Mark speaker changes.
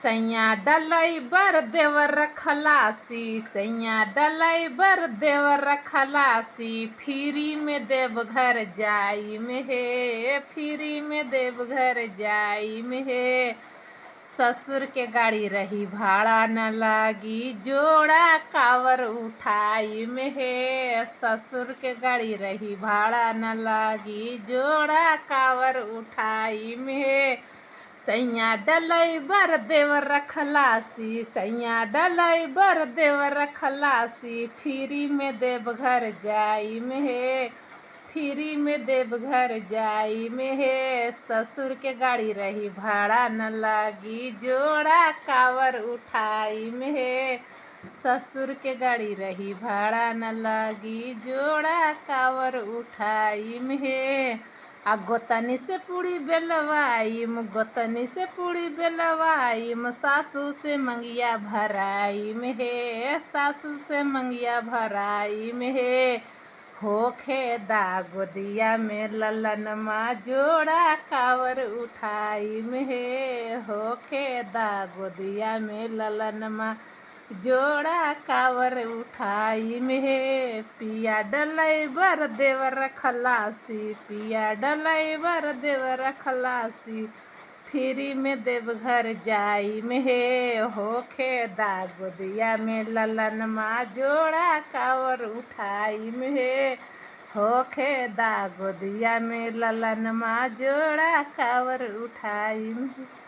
Speaker 1: सैया डलई बर देवर खलासी, सैया डलई बर देवर खलासी, फ्री में देवघर जाई में हे, फ्री में देवघर जाई में हे। ससुर के गाड़ी रही भाड़ा न लागी, जोड़ा कावर उठाई में हे। ससुर के गाड़ी रही भाड़ा न लागी, जोड़ा कावर उठाई में हे। सैया डलई बर देवर खलासी, सैया डलई बर देवर खलासी, फ्री में देवघर जाई में हे, फ्री में देवघर जाई में हे। ससुर के गाड़ी रही भाड़ा न लागी, जोड़ा कावर उठाई में हे। ससुर के गाड़ी रही भाड़ा न लागी, जोड़ा कावर उठाई में हे। आ गोतनी से पूरी बेलवाईम, गोतनी से पूरी बेलवाईम, सासू से मंगिया भराई में हे, सासू से मंगिया भराई में हे। होखे दागोदिया में ललनमा, जोड़ा कावर उठाई में हे। होखे दागोदिया में ललनमा, जोड़ा कावर उठाई में हे। पिया डलई बर देवर खलासी, पिया डलई बर देवर खलासी, फ्री में देवघर जाई में हे। होखे दागोदिया में ललनमा, जोड़ा कावर उठाई में हे। होखे दागोदिया में ललनमा, जोड़ा कावर उठाई में हे।